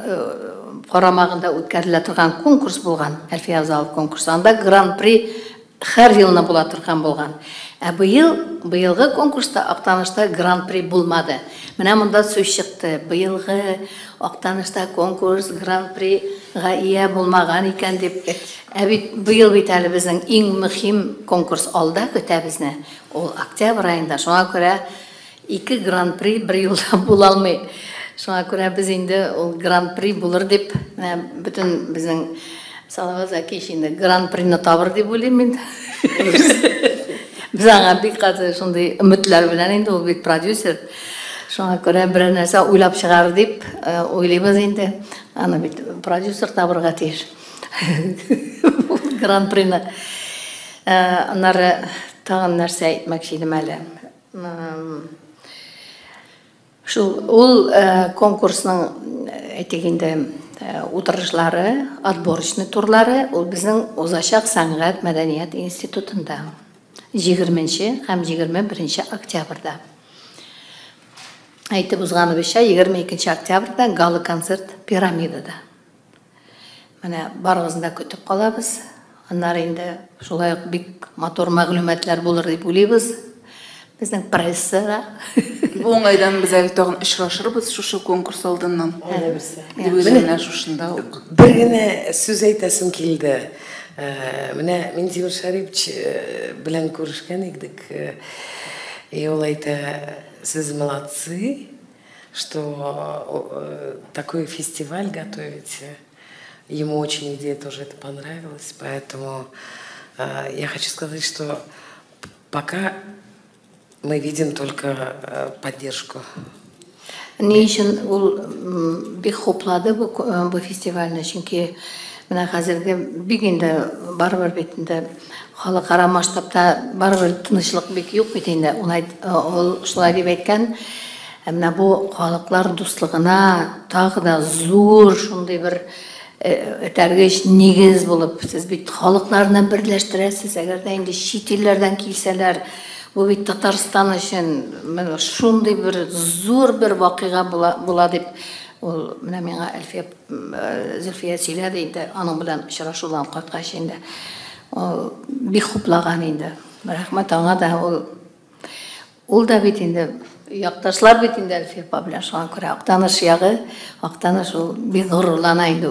карамагында үткәрелә торган конкурс булган, Әлфия Авзалова конкурсы. Анда гран-при һәр елны була торган булган. Ә быелгы конкурста Актанышта гран-при булмады. Менә монда сүз чыкты. Быелгы Актанышта конкурс гран-прига ия булмаган икән дип. Ә бит быел бит әле безнең иң мөһим конкурс алда көтә безне. Ул октябрь айында. Шуңа күрә 2 гран-при бер елда була алмый. Шуңа күрә без инде ул гран-при булыр дип, бөтен безнең Салават Закиш инде гран-прины табыр дип уйлыйм мин. Без аңа бик каты шундый өметләр белән инде, ул бит продюсер. Шуңа күрә бер нәрсә уйлап чыгар дип уйлыйбыз инде. Аны бит продюсер табырга тиеш. Гран-прины. Аннары тагын нәрсә әйтмәкче идем әле. Ул конкурсның әйтик инде утырышлары, отборочный турлары ул безнең узачак сәнгать мәдәният институтында 20 һәм 21 октябрьдә. Әйтеп узганыбызча 22 октябрьдә гала концерт Пирамидада. Менә барыгызны көтеп калабыз. Аннары инде шулай ук бик матур мәгълүматлар булыр дип уйлыйбыз. Безнең прессада Бу оңайдан біз әлі тағын ұшырашырбыз шушы конкурс алдынан. Ана берсе. Деп өзімнен шушында ук. Bir gene söz aytasım keldi. Mine men Timur Şaripç bilen görüşken edik. И он это siz молодцы, что такой фестиваль готовите. Ему очень идея тоже это понравилась, поэтому я хочу сказать, что пока мы видим только поддержку. Ни үшін ол бек хоплады бұл фестивальны, чөнки мына қазіргі бек енді барбар бетінде халықара масштабта барбар тынычлық бек юк бит инде. Ол шулай дип әйткән, менә бу халыклар дуслыгына тагы да зур шундый бер этәргеч нигез булып, сез бит халыкларны берләштерәсез, әгәр дә инде чит илләрдән килсәләр, бу бит Татарстан өчен шундый бер зур бер вакыйга була дип ул менә миңа Зөлфия сөйләде инде, аның белән очрашудан кайткач инде. Бик хуплаган инде. Рәхмәт аңа да, ул да бит инде якташлар бит инде Әлфия апа белән шуңа күрә Актаныш ягы, Актаныш ул бик горурлана инде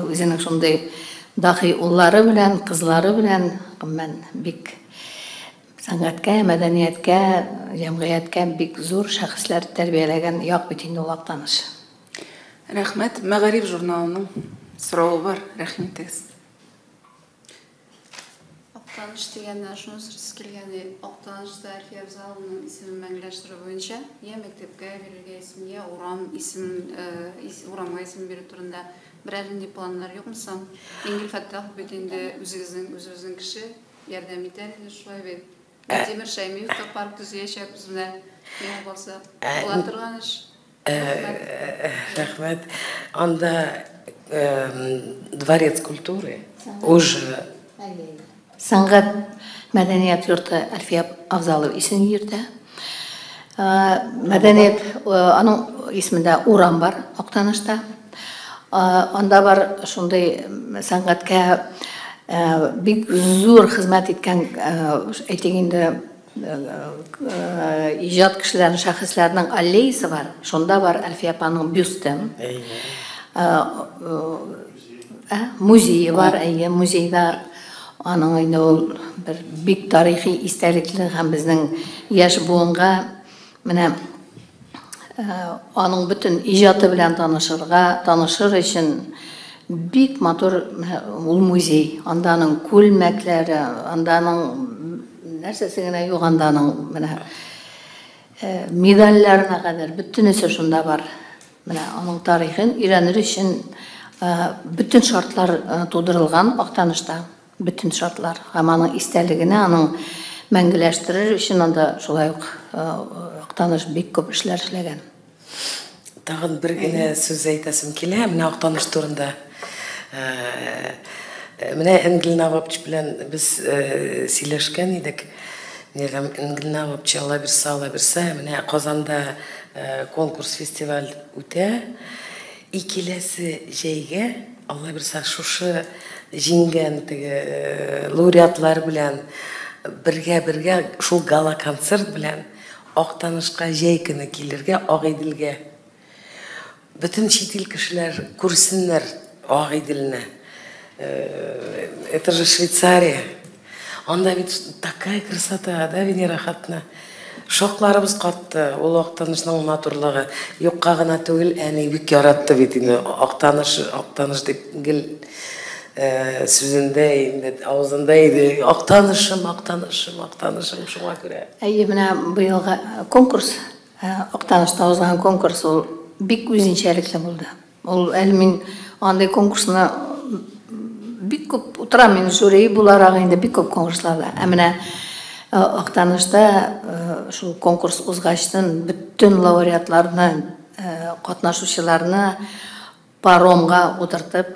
үзенең шундый дахи уллары белән, кызлары белән, мен бик сәнгатькә, мәдәнияткә, җәмгыятькә бик зур шәхесләр тәрбияләгән як бит инде ул Актаныш. Рәхмәт, Мәгариф журналының сорауы бар, рәхмәт. Актаныш дегеннән шуны сұрғысы келгәне, Актанышта Әлфия Абзаловның исемен мәңгіләштіру бойынша, я мектепкә бирергә исем, я урамга исем бирү турында берәр планнар юкмы? Иңгел Фәттах бит инде үзебезнең кеше ярдәм итәр иде шулай бит. Тимер Шәймиев та парк төзәячәкбез менә. Миңа булса, була торган эш. Рәхмәт. Анда дворец культуры уже Сәнгать мәдәният йорты Әлфия Абзалов исеме йөртә. Мәдәният аның исемендә урам бар Актанышта. Анда бар шундый сәнгатькә бик зур хезмәт иткән, әйтик инде, иҗат кешеләренең, шәхесләрнең аллеясы бар. Шунда бар Әлфия апаның бюсты. Музей бар, музейда аның инде ул бер бик тарихи истәлекле һәм безнең яшь буынга менә аның бөтен иҗаты белән танышыр өчен бик матур ул музей. Анда аның күлмәкләре, анда аның нәрсәсе генә юк, анда аның менә медальләренә кадәр бөтенесе шунда бар. Менә аның тарихын өйрәнер өчен бөтен шартлар тудырылган Актанышта. Bütün şartlar, һәм аның истәлегенә, аның мәңгеләштерер өчен анда шулай ук Актаныш бик күп эшләр эшләгән. Тагын бер генә сүз әйтәсем килә, менә Актаныш турында. Менә Энгел Навапч белән без сөйләшкән идек. Энгел Навапч Алла бирсә, менә Казанда конкурс, фестиваль үтә. И киләсе җәйгә Алла бирсә шушы җиңгән лауреатлар белән бергә шул гала концерт белән Актанышка җәй көне килергә, Агыйделгә. Бөтен чит ил кешеләр күрсеннәр Агыйделне. Это же Швейцария. Анда бит такая красота, да, Венера хатна. Шокларыбыз катты, ул Актанышның матурлыгы. Юкка гына түгел, әни бик яратты бит инде Актаныш дип гел сүзендә инде, авызында иде. Актанышым шуңа күрә. Менә быелгы конкурс, Актанышта узган конкурс, ул бик үзенчәлекле булды. Ул әле мин андай конкурсны бик күп утырам, мин жюри буларак инде бик күп конкурсларда. Менә Актанышта шул конкурс узгачтан bütün лауреатларны, катнашучыларны паромга утыртып,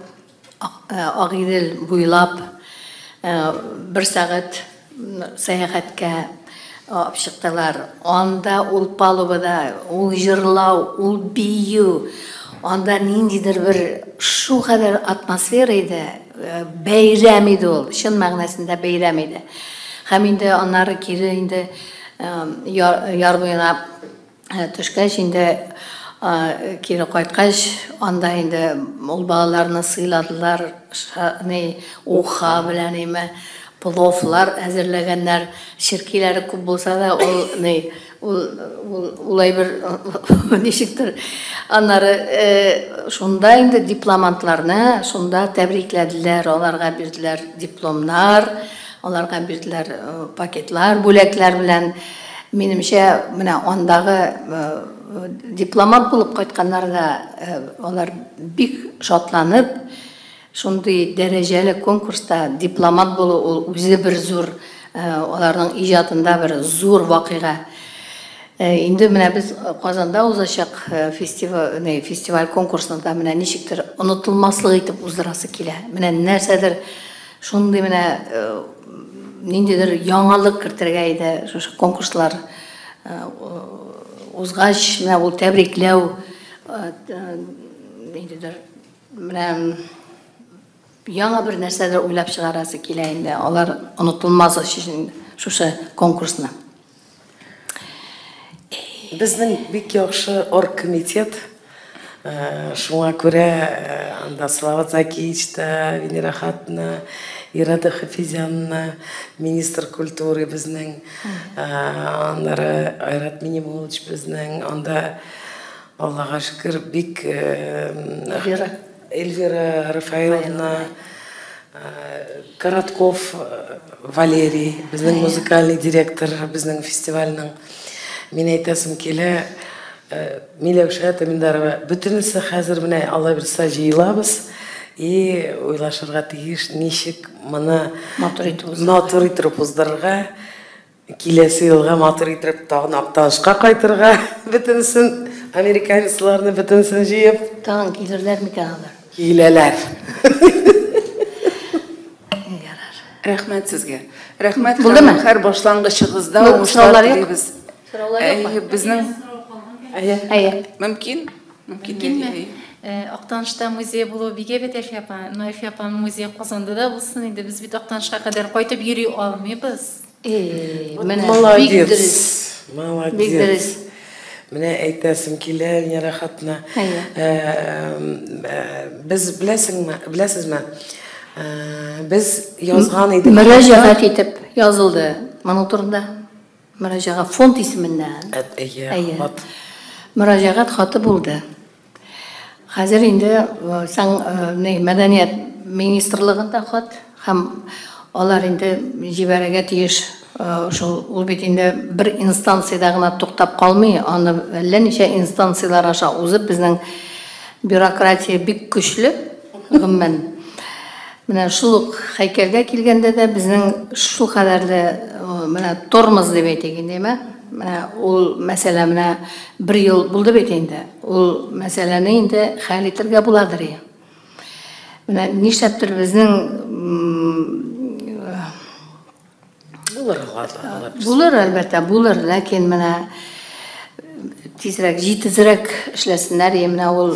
Агыйдел буйлап бер сәгать сәяхәткә алып чыктылар. Анда ул палубада, ул җырлау, ул бию, анда ниндидер бер шу кадәр атмосфера иде, бәйрәм иде ул, чын мәгънәсендә бәйрәм иде. Һәм инде аннары кире инде яр буена Төшкәч инде кире кайткач, анда инде ул балаларны сыйладылар, уха белән име пловлар әзерләгәннәр, ширкиләре күп булса да, улай бер ничектер. Аннары шунда инде дипломантларны шунда тәбрикләделәр, аларга бирделәр дипломнар, аларга бирделәр пакетлар, бүләкләр белән. Минемчә, менә андагы дипломат булып кайтканнар да, алар бик шатланып, шундый дәрәҗәле конкурста дипломат булу ул үзе бер зур, аларның иҗатында бер зур вакыйга. Инде менә без Казанда узачак фестиваль конкурсында менә ничектер онытылмаслык итеп уздырасы килә. Менә нәрсәдер шундый менә ниндидер яңалык кертергә иде шушы конкурслар узгач, менә ул тәбрикләү ниндидер менә яңа бер нәрсәдер уйлап чыгарасы килә инде. Алар онытылмас өчен шушы конкурсны. Безнең бик яхшы оргкомитет. Шуңа күрә анда Слава Закич та, Венера Хатна, Ирада Хафизянна, министр культуры безнең, аннары Айрат Минимович безнең, анда Аллага шөкер бик Эльвира Рафаиловна, Коротков Валерий, безнең музыкальный директор безнең фестивальның. Мен әйтәсем килә, Миләүшә Тәминдарова, бөтенесе хәзер менә Алла бирсә җыелабыз и уйлашырга тиеш, ничек моны матур итеп уздырырга, киләсе елга матур итеп тагын Актанышка кайтырга, бөтенесен американецларны бөтенесен җыеп Тагын килерләр микән алар? Киләләр. Рәхмәт сезгә. Рәхмәт һәр башлангычыгызда уңышлар телибез. Безнең Мөмкин. Актанышта музей булу бик әйбәт Әлфия апа. Әлфия апаның музей Казанда да булсын инде. Без бит Актанышка кадәр кайтып йөри алмыйбыз. Менә бик дөрес. Молодец. Менә әйтәсем килә, Венера Хатна. Без беләсезме? Без язган идек. Мөрәҗәгать итеп язылды. Моның турында мөрәҗәгать фонд исеменнән. Мөрәҗәгать хаты булды. Хәзер инде мәдәният министрлыгында хат һәм алар инде җибәрергә тиеш. Ул бит инде бер инстанциядә гына туктап калмый, аны әллә ничә инстанциялар аша узып, безнең бюрократия бик көчле, гомумән. Менә шул һәйкәлгә килгәндә дә безнең шул кадәрле менә тормоз дип әйтик инде, менә ул мәсьәлә менә 1 ел булды бит инде. Ул мәсьәләне инде хәл итәргә буладыр. Менә нишләптер безнең булыр әлбәттә, булыр, ләкин менә тизрәк, җитезрәк эшләсеннәр, менә ул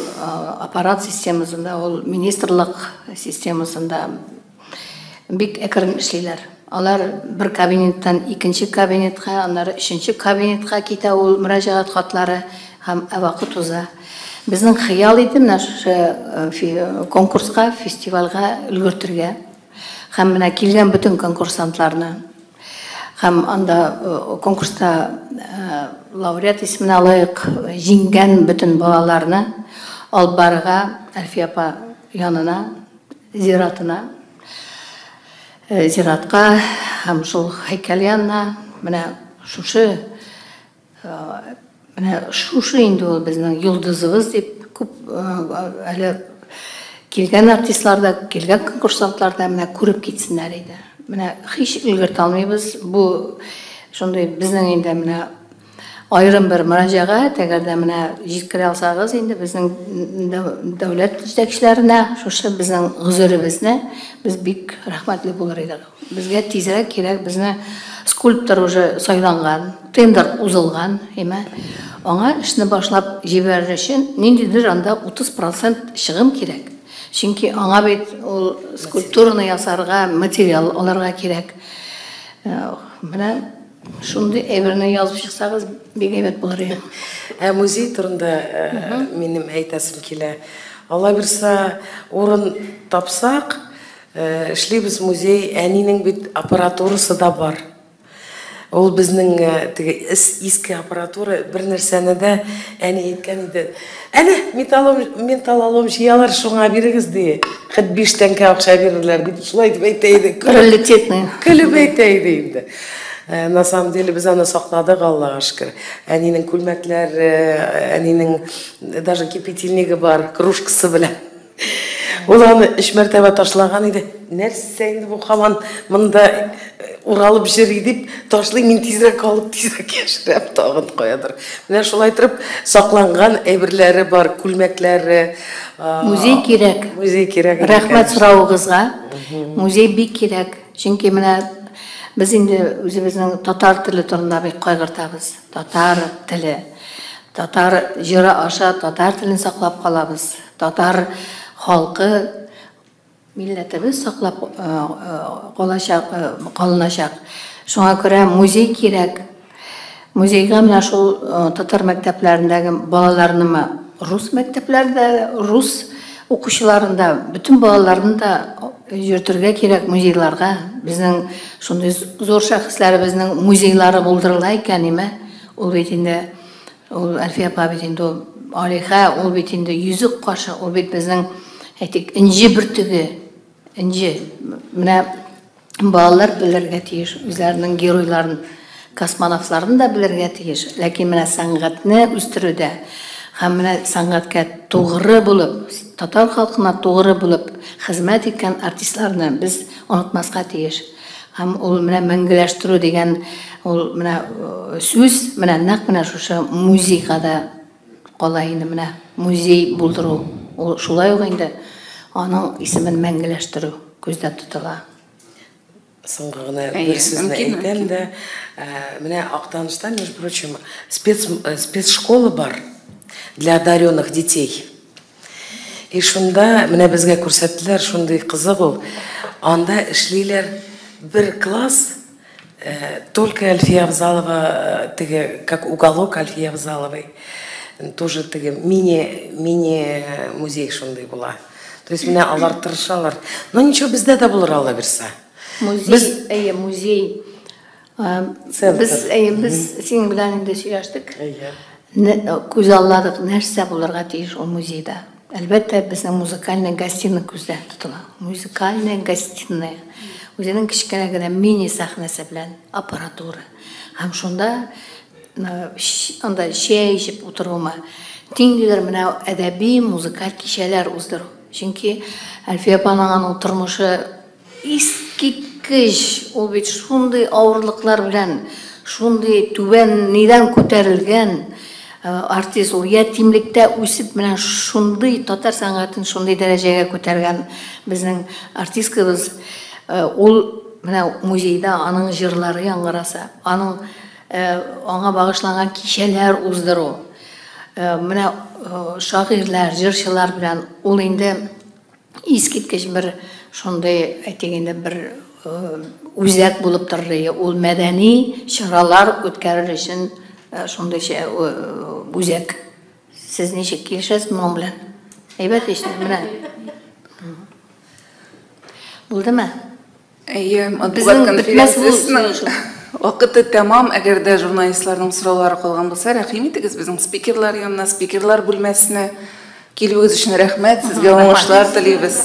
аппарат системасында, ул министрлык системасында бик әкрен эшлиләр. Алар бер кабинеттан икенче кабинетка, аннары өченче кабинетка китә ул мөрәҗәгать хатлары һәм вакыт уза. Безнең хыял иде менә шушы конкурска, фестивальгә өлгертергә һәм менә килгән бөтен конкурсантларны һәм анда конкурста лауреат исеменә лаек җиңгән бөтен балаларны алып барырга Әлфия апа янына, зиратка һәм шул һәйкәл янына, менә шушы инде ул безнең йолдызыбыз дип күп әле килгән артистларда, килгән конкурсантларда менә күреп китсеннәр иде. Менә һич өлгерт алмыйбыз. Бу шундый безнең инде менә айрым бер мөрәҗәгать, әгәр дә менә җиткерә алсагыз инде безнең дәүләт җитәкчеләренә, шушы безнең гүзәребезне без бик рәхмәтле булыр идек. Безгә тизрәк кирәк, безне скульптор уже сайланган, тендер узылган, аңа эшне башлап җибәрер өчен ниндидер анда 30% чыгым кирәк. Чөнки аңа бит ул скульптураны ясарга материал аларга кирәк. Менә Шундай әйберне язып чыксагыз, бик әйбәт булыр иде. Музей турында минем әйтәсем килә. Алла бирсә, урын тапсак, эшлибез музей, әнинең бит аппаратурасы да бар. Ул безнең иске аппаратура бер нәрсәне дә әни әйткән иде. Әнә металлолом җыялар, шуңа бирегез ди. Хәт 5 тәңкә акча бирерләр дип шулай дип әйтә иде. Раритетный. Көлеп әйтә иде инде. На самом деле без аны сакладык, Аллага шөкер. Әнинең күлмәкләре, әнинең даже кипятильниге бар, кружкасы белән. Ул аны 3 мәртәбә ташлаган иде. Нәрсә инде бу һаман монда уралып йөри дип ташлый, мин тизрәк алып, тизрәк яшерәм, тагын куядыр. Менә шулай торып сакланган әйберләре бар, күлмәкләре. Музей кирәк. Музей кирәк. Рәхмәт сорауыгызга. Музей бик кирәк. Чөнки менә biz инде үзебезнең татар теле турында бик кайгыртабыз. Татар теле. Татар җыры аша татар телен саклап калабыз. Татар халкы милләтебез саклап калыначак. Шуңа күрә музей кирәк. Музейга менә шул татар мәктәпләрендәге балаларны рус мәктәпләрендә, рус укучыларында, bütün балаларны да йөртергә кирәк музейларга. Безнең шундый зур шәхесләребезнең музейлары булдырыла икән, ниме? Ул бит инде, ул Әлфия апа бит инде, Алиха, ул бит инде йөзек кашы, ул бит безнең әйтик инҗе бөртеге. Инҗе. Менә балалар белергә тиеш, үзләренең геройларын, космонавтларын да белергә тиеш. Ләкин менә сәнгатьне үстерүдә һәм менә сәнгатькә тугры булып, татар халкына тугры булып хезмәт иткән артистларны без онытмаска тиеш. Һәм ул менә мәңгеләштерү дигән ул менә сүз менә нәкъ менә шушы музейга да кала инде, менә музей булдыру. Ул шулай ук инде аның исемен мәңгеләштерү күздә тотыла. Соңгы гына бер сүзне әйтәм дә, менә Актаныштан, между прочим, спецшкола бар для одаренных детей. И шунда менә безгә күрсәттеләр, шундый кызык ул. Анда эшлиләр бер класс, только Альфия Авзалова, теге как уголок Альфии Авзаловой. Тоже теге мини-музей шундай була. То есть менә алар тырышалар. Но ничего, бездә дә булыр, Алла бирсә. Музей, музей. Без синең белән инде сөйләштек. Күз алладык, нәрсә булырга тиеш ул музейда. Әлбәттә, безнең музыкальный гостиная күздә тотыла. Музыкальный гостиная. Үзенең кичкенә генә мини сәхнәсе белән аппаратура. Һәм шунда анда шәй эчеп утырума. Тиңдиләр менә әдәби, музыкаль кичәләр уздыру. Чөнки Әлфия апаның тормышы искиткеч, ул бит шундый авырлыклар белән, шундый түбән нидән күтәрелгән артист, ул ятимлектә үсеп менә шундый татар сәнгатен шундый дәрәҗәгә күтәргән безнең артисткабыз. Ул менә музейда аның җырлары яңгыраса, аның аңа багышланган кичәләр уздыру. Менә шагыйрьләр, җырчылар белән ул инде искиткеч бер шундый әйтегәндә бер үзәк булып торды. Ул мәдәни чаралар үткәрер өчен шундый үзәк. Сез ничек килешәсез моның белән? Әйбәт эш менә. Булдымы? Матбугат конференциясының вакыты тәмам. Әгәр дә журналистларның сораулары калган булса, рәхим итегез безнең спикерлар янына, спикерлар бүлмәсенә килүегез өчен рәхмәт. Сезгә уңышлар телибез.